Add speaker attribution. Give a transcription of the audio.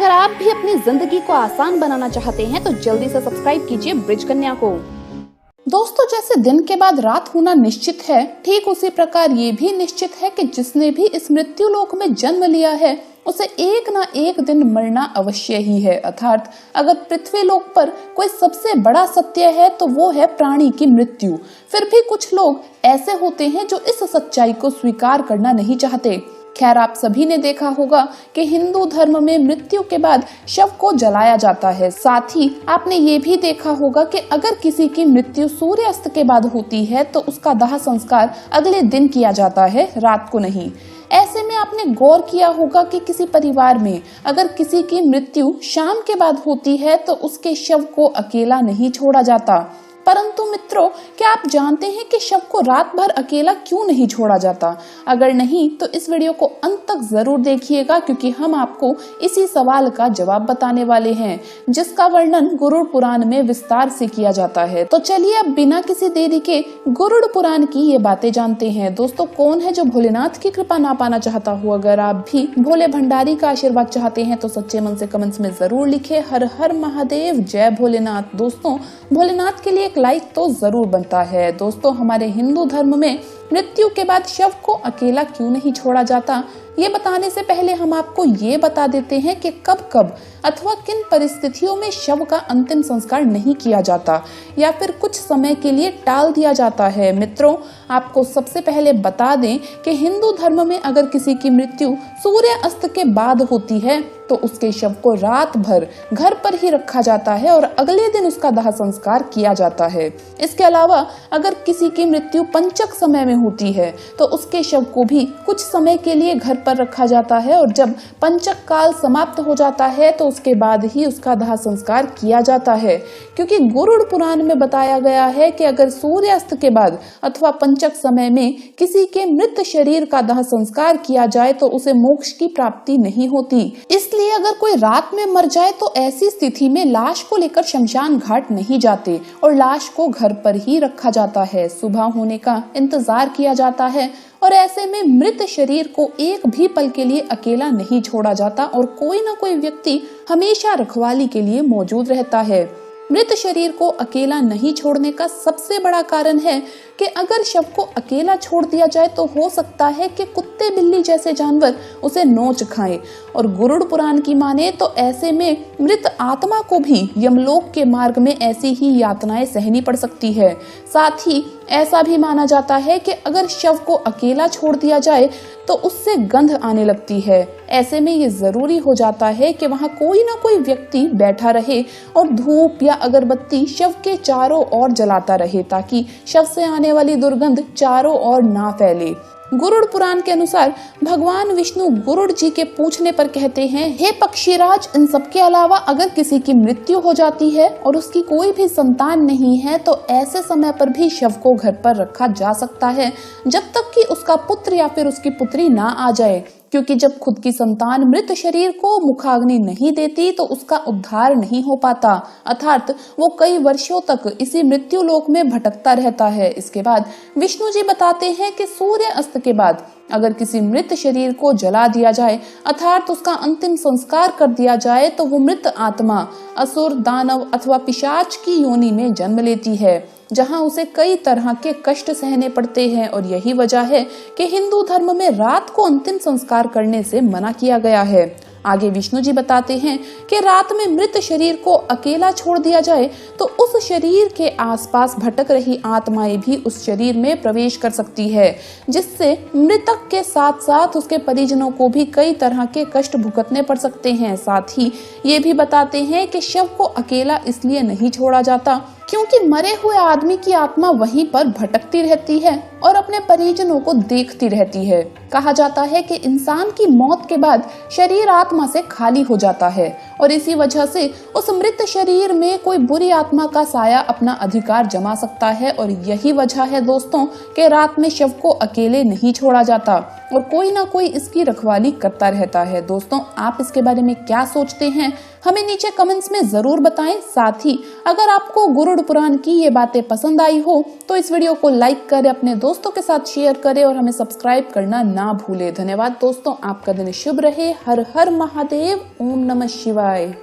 Speaker 1: अगर आप भी अपनी जिंदगी को आसान बनाना चाहते हैं तो जल्दी से सब्सक्राइब कीजिए ब्रिज कन्या को।
Speaker 2: दोस्तों, जैसे दिन के बाद रात होना निश्चित है, ठीक उसी प्रकार ये भी निश्चित है कि जिसने भी इस मृत्यु लोक में जन्म लिया है उसे एक ना एक दिन मरना अवश्य ही है। अर्थात अगर पृथ्वी लोक पर कोई सबसे बड़ा सत्य है तो वो है प्राणी की मृत्यु। फिर भी कुछ लोग ऐसे होते हैं जो इस सच्चाई को स्वीकार करना नहीं चाहते। खैर, आप सभी ने देखा होगा कि हिंदू धर्म में मृत्यु के बाद शव को जलाया जाता है। साथ ही आपने ये भी देखा होगा कि अगर किसी की मृत्यु सूर्यास्त के बाद होती है तो उसका दाह संस्कार अगले दिन किया जाता है, रात को नहीं। ऐसे में आपने गौर किया होगा कि किसी परिवार में अगर किसी की मृत्यु शाम के बाद होती है तो उसके शव को अकेला नहीं छोड़ा जाता। परंतु मित्रों, क्या आप जानते हैं कि शव को रात भर अकेला क्यों नहीं छोड़ा जाता? अगर नहीं तो इस वीडियो को अंत तक जरूर देखिएगा, क्योंकि हम आपको इसी सवाल का जवाब बताने वाले हैं, जिसका वर्णन गरुड़ पुराण में विस्तार से किया जाता है। तो चलिए अब बिना किसी देरी के गरुड़ पुराण की ये बातें जानते हैं। दोस्तों, कौन है जो भोलेनाथ की कृपा ना पाना चाहता हो? अगर आप भी भोले भंडारी का आशीर्वाद चाहते हैं तो सच्चे मन से कमेंट्स में जरूर लिखे हर हर महादेव, जय भोलेनाथ। दोस्तों, भोलेनाथ के लिए एक लाइक तो जरूर बनता है। दोस्तों, हमारे हिंदू धर्म में मृत्यु के बाद शव को अकेला क्यों नहीं छोड़ा जाता, ये बताने से पहले हम आपको ये बता देते हैं कि कब कब अथवा किन परिस्थितियों में शव का अंतिम संस्कार नहीं किया जाता या फिर कुछ समय के लिए टाल दिया जाता है। मित्रों, आपको सबसे पहले बता दें कि हिंदू धर्म में अगर किसी की मृत्यु सूर्य अस्त के बाद होती है तो उसके शव को रात भर घर पर ही रखा जाता है और अगले दिन उसका दाह संस्कार किया जाता है। इसके अलावा अगर किसी की मृत्यु पंचक समय में होती है तो उसके शव को भी कुछ समय के लिए घर पर रखा जाता है और जब पंचक काल समाप्त हो जाता है तो उसके बाद ही उसका दाह संस्कार किया जाता है, क्योंकि गरुड़ पुराण में बताया गया है कि अगर सूर्यास्त के बाद अथवा पंचक समय में किसी के मृत शरीर का दाह संस्कार किया जाए तो उसे मोक्ष की प्राप्ति नहीं होती। इसलिए अगर कोई रात में मर जाए तो ऐसी स्थिति में लाश को लेकर शमशान घाट नहीं जाते और लाश को घर पर ही रखा जाता है। सुबह होने का इंतजार किया जाता है और ऐसे में मृत शरीर को एक भी पल के लिए अकेला नहीं छोड़ा जाता और कोई ना कोई व्यक्ति हमेशा रखवाली के लिए मौजूद रहता है। मृत शरीर को अकेला नहीं छोड़ने का सबसे बड़ा कारण है कि अगर शव को अकेला छोड़ दिया जाए तो हो सकता है कि कुत्ते बिल्ली जैसे जानवर उसे नोच खाएं और गरुड़ पुराण की माने तो ऐसे में मृत आत्मा को भी यमलोक के मार्ग में ऐसी ही यातनाएं सहनी पड़ सकती है। साथ ही ऐसा भी माना जाता है कि अगर शव को अकेला छोड़ दिया जाए तो उससे गंध आने लगती है। ऐसे में ये जरूरी हो जाता है कि वहाँ कोई ना कोई व्यक्ति बैठा रहे और धूप या अगरबत्ती शव के चारों ओर जलाता रहे, ताकि शव से आने वाली दुर्गंध चारों ओर ना फैले। गरुड़ पुराण के अनुसार भगवान विष्णु गरुड़ जी के पूछने पर कहते हैं, हे पक्षीराज, इन सब के अलावा अगर किसी की मृत्यु हो जाती है और उसकी कोई भी संतान नहीं है तो ऐसे समय पर भी शव को घर पर रखा जा सकता है जब तक कि उसका पुत्र या फिर उसकी पुत्री ना आ जाए, क्योंकि जब खुद की संतान मृत शरीर को मुखाग्नि नहीं देती तो उसका उद्धार नहीं हो पाता, अर्थात वो कई वर्षों तक इसी मृत्यु लोक में भटकता रहता है। इसके बाद विष्णु जी बताते हैं कि सूर्य अस्त के बाद अगर किसी मृत शरीर को जला दिया जाए अर्थात उसका अंतिम संस्कार कर दिया जाए तो वो मृत आत्मा असुर, दानव अथवा पिशाच की योनि में जन्म लेती है, जहां उसे कई तरह के कष्ट सहने पड़ते हैं। और यही वजह है कि हिंदू धर्म में रात को अंतिम संस्कार करने से मना किया गया है। आगे विष्णु जी बताते हैं कि रात में मृत शरीर को अकेला छोड़ दिया जाए तो उस शरीर के आसपास भटक रही आत्माएं भी उस शरीर में प्रवेश कर सकती है, जिससे मृतक के साथ साथ उसके परिजनों को भी कई तरह के कष्ट भुगतने पड़ सकते हैं। साथ ही ये भी बताते हैं कि शव को अकेला इसलिए नहीं छोड़ा जाता क्योंकि मरे हुए आदमी की आत्मा वहीं पर भटकती रहती है और अपने परिजनों को देखती रहती है। कहा जाता है कि इंसान की मौत के बाद शरीर आत्मा से खाली हो जाता है और इसी वजह से उस मृत शरीर में कोई बुरी आत्मा का साया अपना अधिकार जमा सकता है। और यही वजह है दोस्तों कि रात में शव को अकेले नहीं छोड़ा जाता और कोई ना कोई इसकी रखवाली करता रहता है। दोस्तों, आप इसके बारे में क्या सोचते हैं, हमें नीचे कमेंट्स में जरूर बताएं। साथ ही अगर आपको गरुड़ पुराण की ये बातें पसंद आई हो तो इस वीडियो को लाइक करें, अपने दोस्तों के साथ शेयर करें और हमें सब्सक्राइब करना ना भूलें। धन्यवाद दोस्तों, आपका दिन शुभ रहे। हर हर महादेव, ओम नमः शिवाय।